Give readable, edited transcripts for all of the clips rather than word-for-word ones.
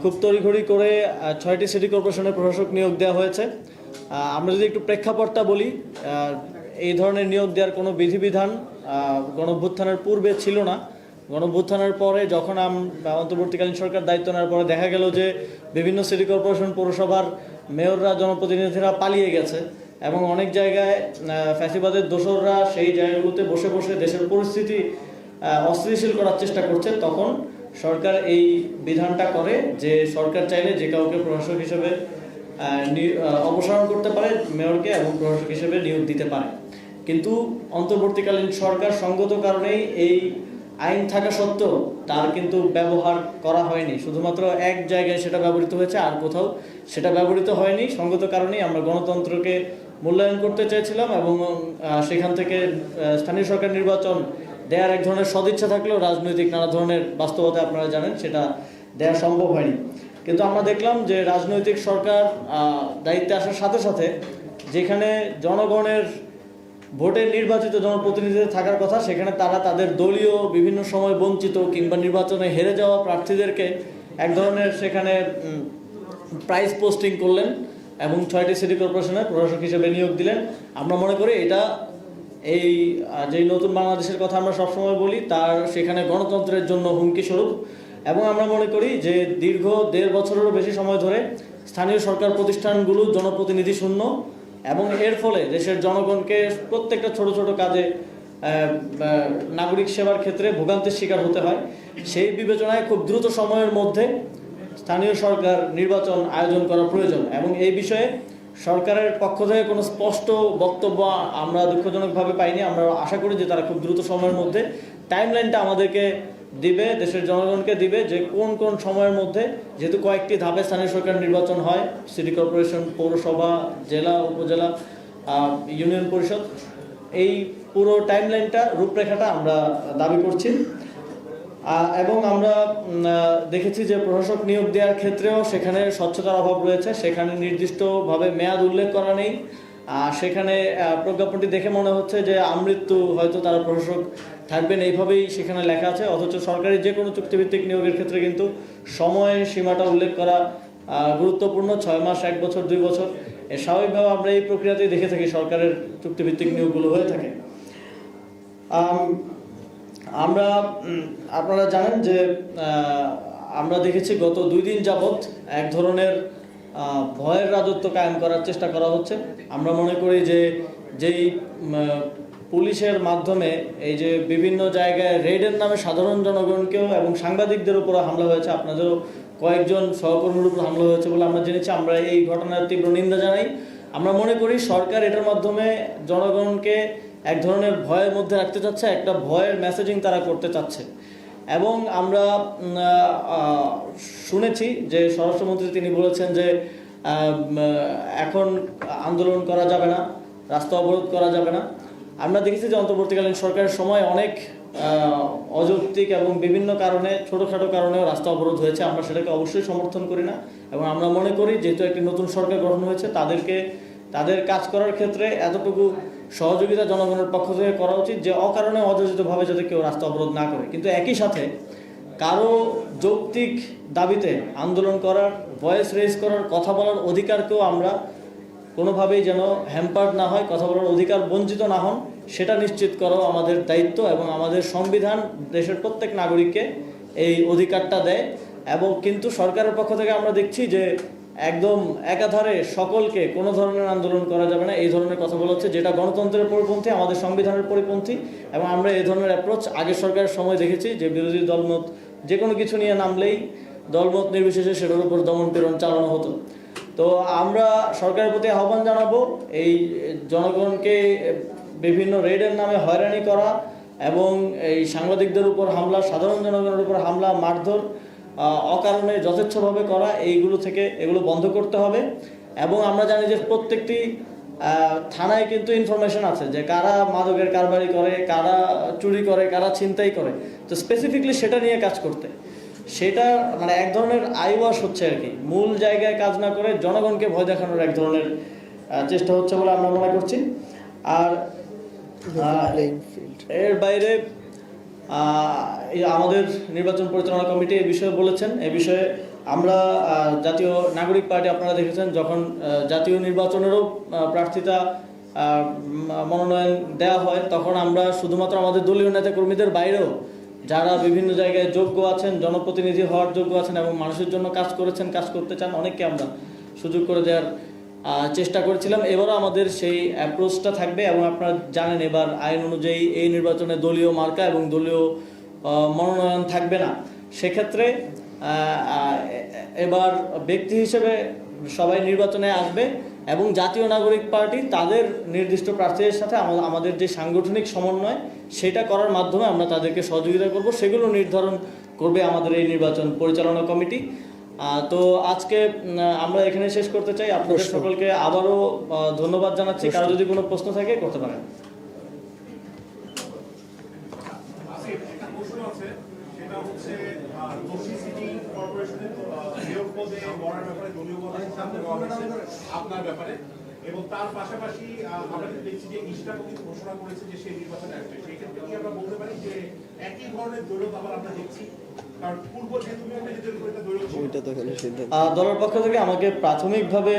খুব তড়িঘড়ি করে ৬টি সিটি কর্পোরেশনের প্রশাসক নিয়োগ দেওয়া হয়েছে। আমরা যদি একটু প্রেক্ষাপটটা বলি, এই ধরনের নিয়োগ দেওয়ার কোনো বিধিবিধান গণঅভ্যুত্থানের পূর্বে ছিল না। গণঅভ্যুত্থানের পরে যখন অন্তর্বর্তীকালীন সরকার দায়িত্ব নেওয়ার পরে দেখা গেল যে বিভিন্ন সিটি কর্পোরেশন পৌরসভার মেয়ররা জনপ্রতিনিধিরা পালিয়ে গেছে এবং অনেক জায়গায় ফ্যাসিবাদের দোসররা সেই জায়গাগুলোতে বসে বসে দেশের পরিস্থিতি অস্থিতিশীল করার চেষ্টা করছে। তখন সরকার এই বিধানটা করে যে সরকার চাইলে যে কাউকে প্রশাসক হিসেবে অপসারণ করতে পারে মেয়রকে এবং প্রশাসক হিসেবে নিয়োগ দিতে পারে। কিন্তু অন্তর্বর্তীকালীন সরকার সঙ্গত কারণেই এই আইন থাকা সত্ত্বেও তার কিন্তু ব্যবহার করা হয়নি। শুধুমাত্র এক জায়গায় সেটা ব্যবহৃত হয়েছে, আর কোথাও সেটা ব্যবহৃত হয়নি। সঙ্গত কারণেই আমরা গণতন্ত্রকে মূল্যায়ন করতে চেয়েছিলাম এবং সেখান থেকে স্থানীয় সরকার নির্বাচন দেওয়ার এক ধরনের সদিচ্ছা থাকলেও রাজনৈতিক নানা ধরনের বাস্তবতা আপনারা জানেন সেটা দেওয়া সম্ভব হয়নি। কিন্তু আমরা দেখলাম যে রাজনৈতিক সরকার দায়িত্বে আসার সাথে সাথে যেখানে জনগণের ভোটে নির্বাচিত জনপ্রতিনিধিদের থাকার কথা, সেখানে তারা তাদের দলীয় বিভিন্ন সময় বঞ্চিত কিংবা নির্বাচনে হেরে যাওয়া প্রার্থীদেরকে এক ধরনের সেখানে প্রাইজ পোস্টিং করলেন এবং 6টি সিটি কর্পোরেশনের প্রশাসক হিসেবে নিয়োগ দিলেন। আমরা মনে করি এটা এই যে নতুন বাংলাদেশের কথা আমরা সবসময় বলি তার সেখানে গণতন্ত্রের জন্য হুমকি স্বরূপ। এবং আমরা মনে করি যে দীর্ঘ 1.5 বছরেরও বেশি সময় ধরে স্থানীয় সরকার প্রতিষ্ঠানগুলো জনপ্রতিনিধি শূন্য এবং এর ফলে দেশের জনগণকে প্রত্যেকটা ছোট ছোট কাজে নাগরিক সেবার ক্ষেত্রে ভোগান্তির শিকার হতে হয়। সেই বিবেচনায় খুব দ্রুত সময়ের মধ্যে স্থানীয় সরকার নির্বাচন আয়োজন করা প্রয়োজন এবং এই বিষয়ে সরকারের পক্ষ থেকে কোনো স্পষ্ট বক্তব্য আমরা দুঃখজনকভাবে পাইনি। আমরা আশা করি যে তারা খুব দ্রুত সময়ের মধ্যে টাইমলাইনটা আমাদেরকে দিবে, দেশের জনগণকে দিবে যে কোন কোন সময়ের মধ্যে, যেহেতু কয়েকটি ধাপে স্থানীয় সরকার নির্বাচন হয়, সিটি কর্পোরেশন, পৌরসভা, জেলা, উপজেলা, ইউনিয়ন পরিষদ, এই পুরো টাইমলাইনটা রূপরেখাটা আমরা দাবি করছি। এবং আমরা দেখেছি যে প্রশাসক নিয়োগ দেওয়ার ক্ষেত্রেও সেখানে স্বচ্ছতার অভাব রয়েছে। সেখানে নির্দিষ্টভাবে মেয়াদ উল্লেখ করা নেই। সেখানে প্রজ্ঞাপনটি দেখে মনে হচ্ছে যে আমৃত্যু হয়তো তারা প্রশাসক থাকবেন, এইভাবেই সেখানে লেখা আছে। অথচ সরকারি যে কোনো চুক্তিভিত্তিক নিয়োগের ক্ষেত্রে কিন্তু সময় সীমাটা উল্লেখ করা গুরুত্বপূর্ণ। 6 মাস, 1 বছর, 2 বছর, স্বাভাবিকভাবে আমরা এই প্রক্রিয়াতেই দেখে থাকি সরকারের চুক্তিভিত্তিক নিয়োগগুলো হয়ে থাকে। আমরা আপনারা জানেন যে আমরা দেখেছি গত 2 দিন যাবৎ এক ধরনের ভয়ের রাজত্ব কায়েম করার চেষ্টা করা হচ্ছে। আমরা মনে করি যে যেই পুলিশের মাধ্যমে এই যে বিভিন্ন জায়গায় রেডের নামে সাধারণ জনগণকেও এবং সাংবাদিকদের উপর হামলা হয়েছে, আপনাদেরও কয়েকজন সহকর্মীর উপর হামলা হয়েছে বলে আমরা জেনেছি। আমরা এই ঘটনার তীব্র নিন্দা জানাই। আমরা মনে করি সরকার এটার মাধ্যমে জনগণকে এক ধরনের ভয়ের মধ্যে রাখতে চাচ্ছে, একটা ভয়ের মেসেজিং তারা করতে চাচ্ছে। এবং আমরা শুনেছি যে স্বরাষ্ট্রমন্ত্রী তিনি বলেছেন যে এখন আন্দোলন করা যাবে না, রাস্তা অবরোধ করা যাবে না। আমরা দেখেছি যে অন্তর্বর্তীকালীন সরকারের সময় অনেক অযৌক্তিক এবং বিভিন্ন কারণে, ছোটোখাটো কারণেও রাস্তা অবরোধ হয়েছে। আমরা সেটাকে অবশ্যই সমর্থন করি না এবং আমরা মনে করি যেহেতু একটি নতুন সরকার গঠন হয়েছে তাদেরকে তাদের কাজ করার ক্ষেত্রে এতটুকু সহযোগিতা জনগণের পক্ষ থেকে করা উচিত যে অকারণে অযাচিতভাবে যাতে কেউ রাস্তা অবরোধ না করে। কিন্তু একই সাথে কারো যৌক্তিক দাবিতে আন্দোলন করার, ভয়েস রেজ করার, কথা বলার অধিকারকেও আমরা কোনোভাবেই যেন হ্যাম্পার্ড না হয়, কথা বলার অধিকার বঞ্চিত না হন, সেটা নিশ্চিত করাও আমাদের দায়িত্ব। এবং আমাদের সংবিধান দেশের প্রত্যেক নাগরিককে এই অধিকারটা দেয়। এবং কিন্তু সরকারের পক্ষ থেকে আমরা দেখছি যে একদম একাধারে সকলকে কোনো ধরনের আন্দোলন করা যাবে না এই ধরনের কথা বলা হচ্ছে, যেটা গণতন্ত্রের পরিপন্থী, আমাদের সংবিধানের পরিপন্থী। এবং আমরা এই ধরনের অ্যাপ্রোচ আগের সরকারের সময় দেখেছি যে বিরোধী দলমত যে কোনো কিছু নিয়ে নামলেই দলমত নির্বিশেষে সেটার উপর দমন পীড়ন চালানো হতো। তো আমরা সরকারের প্রতি আহ্বান জানাবো এই জনগণকে বিভিন্ন রেডের নামে হয়রানি করা এবং এই সাংবাদিকদের উপর হামলা, সাধারণ জনগণের উপর হামলা, মারধর অকারণে যথেচ্ছভাবে করা, এগুলো বন্ধ করতে হবে। এবং আমরা জানি যে প্রত্যেকটি থানায় কিন্তু ইনফরমেশন আছে যে কারা মাদকের কারবারি করে, কারা চুরি করে, কারা ছিনতাই করে। তো স্পেসিফিকলি সেটা নিয়ে কাজ করতে, সেটা মানে এক ধরনের আইওয়াশ হচ্ছে আর কি। মূল জায়গায় কাজ না করে জনগণকে ভয় দেখানোর এক ধরনের চেষ্টা হচ্ছে বলে আমরা মনে করছি। আর এর বাইরে আমাদের নির্বাচন পরিচালনা কমিটি এই বিষয়ে বলেছেন। এ বিষয়ে আমরা জাতীয় নাগরিক পার্টি, আপনারা দেখেছেন যখন জাতীয় নির্বাচনেরও প্রার্থিতা মনোনয়ন দেওয়া হয়, তখন আমরা শুধুমাত্র আমাদের দলীয় নেতাকর্মীদের বাইরেও যারা বিভিন্ন জায়গায় যোগ্য আছেন, জনপ্রতিনিধি হওয়ার যোগ্য আছেন এবং মানুষের জন্য কাজ করেছেন, কাজ করতে চান, অনেককে আমরা সুযোগ করে দেওয়ার চেষ্টা করেছিলাম। এবারও আমাদের সেই অ্যাপ্রোচটা থাকবে এবং আপনারা জানেন এবার আইন অনুযায়ী এই নির্বাচনে দলীয় মার্কা এবং দলীয় মনোনয়ন থাকবে না। সেক্ষেত্রে এবার ব্যক্তি হিসেবে সবাই নির্বাচনে আসবে এবং জাতীয় নাগরিক পার্টি তাদের নির্দিষ্ট প্রার্থীদের সাথে আমাদের যে সাংগঠনিক সমন্বয় সেটা করার মাধ্যমে আমরা তাদেরকে সহযোগিতা করব, সেগুলো নির্ধারণ করবে আমাদের এই নির্বাচন পরিচালনা কমিটি। তো আজকে আমরা এখানে শেষ করতে চাই। আপনাদের সকলকে আবারও ধন্যবাদ জানাচ্ছি। কারো যদি কোনো প্রশ্ন থাকে করতে পারেন। আপনার ব্যাপারে এবং তার পাশাপাশি আমরা দেখছি যে ইস্টাপতি ঘোষণা করেছে যে সেই নির্বাচনে আসবে, সেই ক্ষেত্রে কি আমরা বলতে পারি যে একই ধরনের দৈরত আবার আমরা দেখছি? কারণ পূর্ব যেহেতু দলের পক্ষ থেকে আমাকে প্রাথমিকভাবে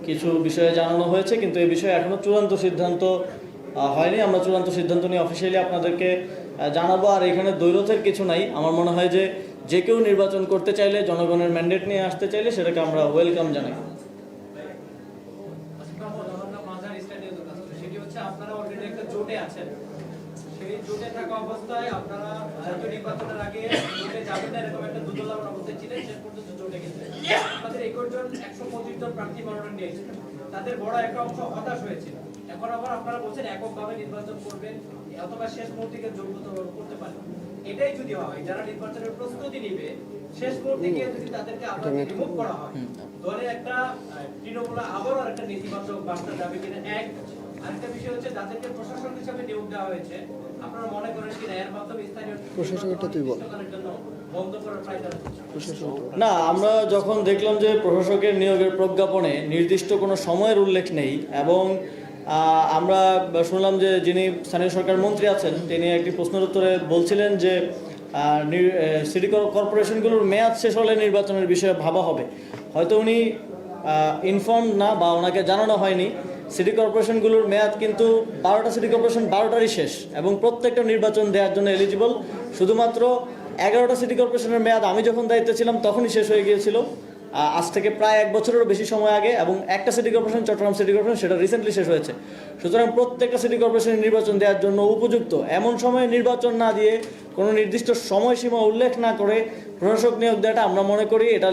কিছু বিষয়ে জানানো হয়েছে, কিন্তু এই বিষয়ে এখনো চূড়ান্ত সিদ্ধান্ত হয়নি। আমরা চূড়ান্ত সিদ্ধান্ত নিয়ে অফিসিয়ালি আপনাদেরকে জানাবো। আর এখানে দৈরথের কিছু নাই। আমার মনে হয় যে কেউ নির্বাচন করতে চাইলে, জনগণের ম্যান্ডেট নিয়ে আসতে চাইলে সেটাকে আমরা ওয়েলকাম জানাই। আপনারা অলরেডি একটা জোটে আছেন, সেই জোটে থাকা অবস্থায় আপনারা জাতীয় নির্বাচনের আগে জোটে যাবেন না এরকম একটা দুদলার অবস্থায় ছিলেন, শেষ পর্যন্ত জোটে গেছেন। আপনাদের 21 জন 125 জন প্রার্থী মনোনয়ন নিয়েছিলেন, তাদের বড় একটা অংশ হতাশ হয়েছিল। এখন আবার আপনারা বলছেন এককভাবে নির্বাচন করবেন অথবা শেষ মুহূর্তে যোগ্যতা করতে পারেন। এটাই যদি হয়, যারা নির্বাচনের প্রস্তুতি নিবে শেষ মুহূর্তে গিয়ে যদি তাদেরকে আবার রিমুভ করা হয়, দলের একটা তৃণমূল আবারও একটা নেতিবাচক বার্তা যাবে কিনা। এক আরেকটা বিষয় হচ্ছে যাদেরকে প্রশাসক হিসেবে নিয়োগ দেওয়া হয়েছে, আপনারা মনে করেন কিনা এর মাধ্যমে স্থানীয় প্রশাসকটা তুই বল জন্য বন্ধ করার ট্রাই করা? না, আমরা যখন দেখলাম যে প্রশাসকের নিয়োগের প্রজ্ঞাপনে নির্দিষ্ট কোনো সময়ের উল্লেখ নেই এবং আমরা শুনলাম যে যিনি স্থানীয় সরকার মন্ত্রী আছেন তিনি একটি প্রশ্নের উত্তরে বলছিলেন যে সিটি কর্পোরেশনগুলোর মেয়াদ শেষ হলে নির্বাচনের বিষয়ে ভাবা হবে। হয়তো উনি ইনফর্ম না বা ওনাকে জানানো হয়নি। সিটি কর্পোরেশনগুলোর মেয়াদ কিন্তু 12টা সিটি কর্পোরেশন 12টারই শেষ এবং প্রত্যেকটা নির্বাচন দেওয়ার জন্য এলিজিবল। শুধুমাত্র 11টা সিটি কর্পোরেশনের মেয়াদ আমি যখন দায়িত্বে ছিলাম তখনই শেষ হয়ে গিয়েছিল, আজ থেকে প্রায় 1 বছরেরও বেশি সময় আগে। এবং একটা city corporation, Chittagong city corporation, সেটা রিসেন্টলি শেষ হয়েছে। সুতরাং প্রত্যেকটা সিটি কর্পোরেশনের নির্বাচন দেওয়ার জন্য উপযুক্ত। এমন সময়ে নির্বাচন না দিয়ে কোনো নির্দিষ্ট সময়সীমা উল্লেখ না করে প্রশাসক নিয়োগ দেওয়াটা আমরা মনে করি এটা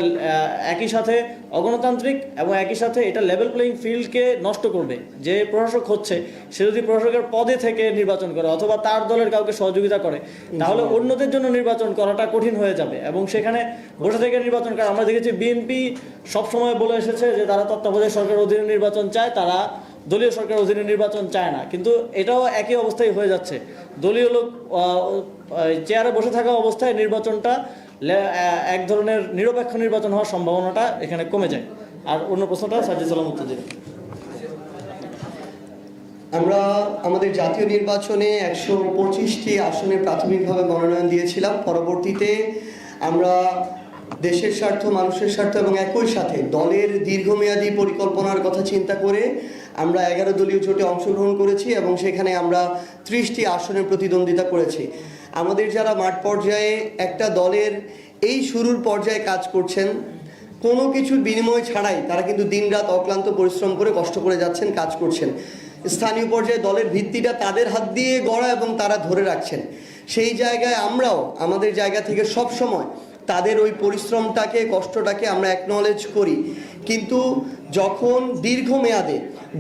একই সাথে অগণতান্ত্রিক এবং একই সাথে এটা লেভেল প্লেইং ফিল্ডকে নষ্ট করবে। যে প্রশাসক হচ্ছে সে যদি প্রশাসকের পদে থেকে নির্বাচন করে অথবা তার দলের কাউকে সহযোগিতা করে, তাহলে অন্যদের জন্য নির্বাচন করাটা কঠিন হয়ে যাবে এবং সেখানে বসে থেকে নির্বাচন করা। আমরা দেখেছি বিএনপি সবসময় বলে এসেছে যে তারা তত্ত্বাবধায়ক সরকারের অধীনে নির্বাচন চায়, তারা দলীয় সরকারের অধীনে নির্বাচন চায় না। কিন্তু এটাও একই অবস্থায় হয়ে যাচ্ছে। দলীয় লোক চেয়ারে বসে থাকা অবস্থায় নির্বাচনটা এক ধরনের নিরপেক্ষ নির্বাচন হওয়ার সম্ভাবনাটা এখানে কমে যায়। আর অন্য প্রশ্নটা সাজ্জাদ সালাম উত্তর দিন। আমরা আমাদের জাতীয় নির্বাচনে 125টি আসনে প্রাথমিকভাবে মনোনয়ন দিয়েছিলাম। পরবর্তীতে আমরা দেশের স্বার্থ, মানুষের স্বার্থ এবং একই সাথে দলের দীর্ঘমেয়াদী পরিকল্পনার কথা চিন্তা করে আমরা 11 দলীয় জোটে অংশগ্রহণ করেছি এবং সেখানে আমরা 30টি আসনের প্রতিদ্বন্দ্বিতা করেছি। আমাদের যারা মাঠ পর্যায়ে একটা দলের এই শুরুর পর্যায়ে কাজ করছেন, কোনো কিছুর বিনিময় ছাড়াই তারা কিন্তু দিনরাত অক্লান্ত পরিশ্রম করে কষ্ট করে যাচ্ছেন, কাজ করছেন। স্থানীয় পর্যায়ে দলের ভিত্তিটা তাদের হাত দিয়ে গড়া এবং তারা ধরে রাখছেন। সেই জায়গায় আমরাও আমাদের জায়গা থেকে সব সময় তাদের ওই পরিশ্রমটাকে, কষ্টটাকে আমরা অ্যাকনলেজ করি। কিন্তু যখন দীর্ঘমেয়াদে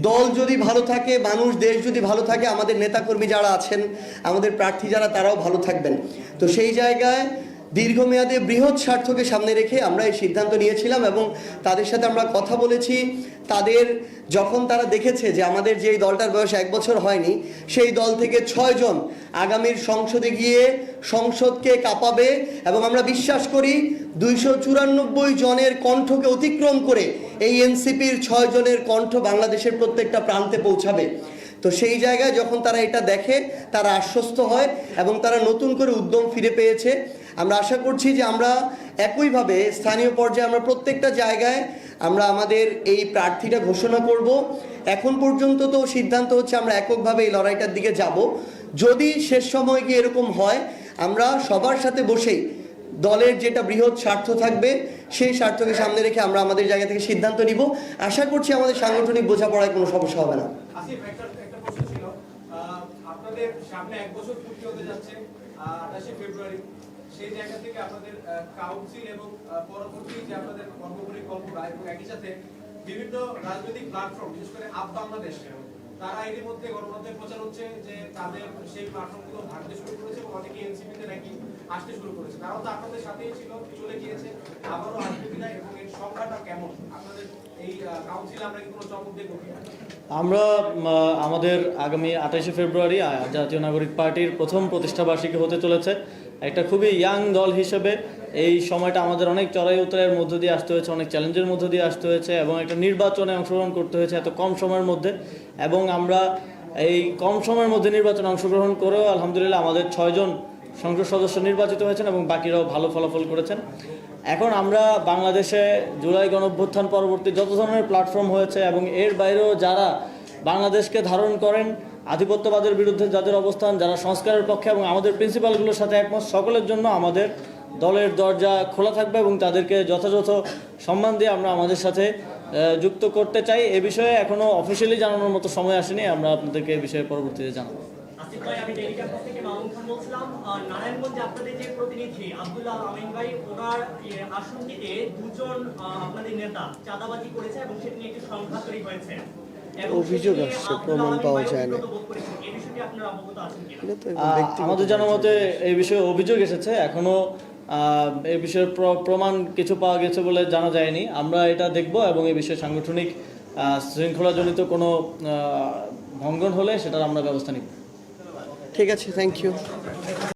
দল যদি ভালো থাকে, মানুষ, দেশ যদি ভালো থাকে, আমাদের নেতাকর্মী যারা আছেন, আমাদের প্রার্থী যারা, তারাও ভালো থাকবেন। তো সেই জায়গায় দীর্ঘমেয়াদে বৃহৎ স্বার্থকে সামনে রেখে আমরা এই সিদ্ধান্ত নিয়েছিলাম এবং তাদের সাথে আমরা কথা বলেছি। তাদের যখন তারা দেখেছে যে আমাদের যে দলটার বয়স 1 বছর হয়নি, সেই দল থেকে 6 জন আগামীর সংসদে গিয়ে সংসদকে কাঁপাবে এবং আমরা বিশ্বাস করি 294 জনের কণ্ঠকে অতিক্রম করে এই এনসিপির 6 জনের কণ্ঠ বাংলাদেশের প্রত্যেকটা প্রান্তে পৌঁছাবে। তো সেই জায়গায় যখন তারা এটা দেখে তারা আশ্বস্ত হয় এবং তারা নতুন করে উদ্যম ফিরে পেয়েছে। আমরা আশা করছি যে আমরা একইভাবে স্থানীয় পর্যায়ে আমরা প্রত্যেকটা জায়গায় আমরা আমাদের এই প্রার্থীটা ঘোষণা করব। এখন পর্যন্ত তো সিদ্ধান্ত হচ্ছে আমরা এককভাবে এই লড়াইটার দিকে যাব। যদি শেষ সময় গিয়ে এরকম হয় আমরা সবার সাথে বসেই দলের যেটা বৃহৎ স্বার্থ থাকবে সেই স্বার্থকে সামনে রেখে আমরা আমাদের জায়গা থেকে সিদ্ধান্ত নিব। আশা করছি আমাদের সাংগঠনিক বোঝাপড়ায় কোনো সমস্যা হবে না। আসিফ, একটা প্রশ্ন ছিল। আপনাদের সামনে 1 বছর পূর্তি হতে যাচ্ছে 28 ফেব্রুয়ারি। সেই জায়গা থেকে আপনাদের কাউন্সিল এবং পরবর্তী যে আপনাদের কর্মপরিকল্পনা এবং একই সাথে বিভিন্ন রাজনৈতিক প্ল্যাটফর্ম, বিশেষ করে আপ বাংলাদেশ, তারা এর মধ্যে গণমাধ্যমে প্রচার হচ্ছে যে তাদের সেই প্ল্যাটফর্মগুলো ভাঙতে শুরু করেছে এবং অনেকে এনসিপিতে নাকি আসতে শুরু করেছে। তারাও তো আপনাদের সাথেই ছিল, চলে গিয়েছে, আবারও আসবে কিনা এবং এর সংখ্যাটা কেমন? আপনাদের এই কাউন্সিলে আমরা কি কোনো চমক দেখব কিনা? আমরা আমাদের আগামী 28শে ফেব্রুয়ারি জাতীয় নাগরিক পার্টির প্রথম প্রতিষ্ঠাবার্ষিকী হতে চলেছে। একটা খুবই ইয়াং দল হিসেবে এই সময়টা আমাদের অনেক চড়াই উতরাইয়ের মধ্য দিয়ে আসতে হয়েছে, অনেক চ্যালেঞ্জের মধ্য দিয়ে আসতে হয়েছে এবং একটা নির্বাচনে অংশগ্রহণ করতে হয়েছে এত কম সময়ের মধ্যে। এবং আমরা এই কম সময়ের মধ্যে নির্বাচনে অংশগ্রহণ করেও আলহামদুলিল্লাহ আমাদের 6 জন সংসদ সদস্য নির্বাচিত হয়েছেন এবং বাকিরাও ভালো ফলাফল করেছেন। এখন আমরা বাংলাদেশে জুলাই গণঅভ্যুত্থান পরবর্তী যত ধরনের প্ল্যাটফর্ম হয়েছে এবং এর বাইরেও যারা বাংলাদেশকে ধারণ করেন, আধিপত্যবাদের বিরুদ্ধে যাদের অবস্থান, যারা সংস্কারের পক্ষে এবং আমাদের প্রিন্সিপালগুলোর সাথে একমত, সকলের জন্য আমাদের দলের দরজা খোলা থাকবে এবং তাদেরকে যথাযথ সম্মান দিয়ে আমরা আমাদের সাথে যুক্ত করতে চাই। এ বিষয়ে এখনও অফিসিয়ালি জানানোর মতো সময় আসেনি, আমরা আপনাদেরকে এই বিষয়ে পরবর্তীতে জানাবো। আসিফ ভাই, আমি ডেইলি ক্যাম্পাস থেকে মামুন খান বলছিলাম। নারায়ণগঞ্জে আপনাদের যে প্রতিনিধি আব্দুল্লাহ আমিন ভাই, ওনার আসনটিতে 2 জন আপনাদের নেতা চাঁদাবাজি করেছে এবং সেটা নিয়ে একটি সংঘাত তৈরি হয়েছে। অভিযোগ আসছে, প্রমাণ পাওয়া যায় না। এই বিষয়টি আপনারা অবগত আছেন কিনা? আমাদের জানা মতে এই বিষয়ে অভিযোগ এসেছে, এখনো এই বিষয়ে প্রমাণ কিছু পাওয়া গেছে বলে জানা যায়নি। আমরা এটা দেখব এবং এই বিষয়ে সাংগঠনিক শৃঙ্খলাজনিত কোনো ভঙ্গন হলে সেটার আমরা ব্যবস্থা নিব। ঠিক আছে, থ্যাংক ইউ।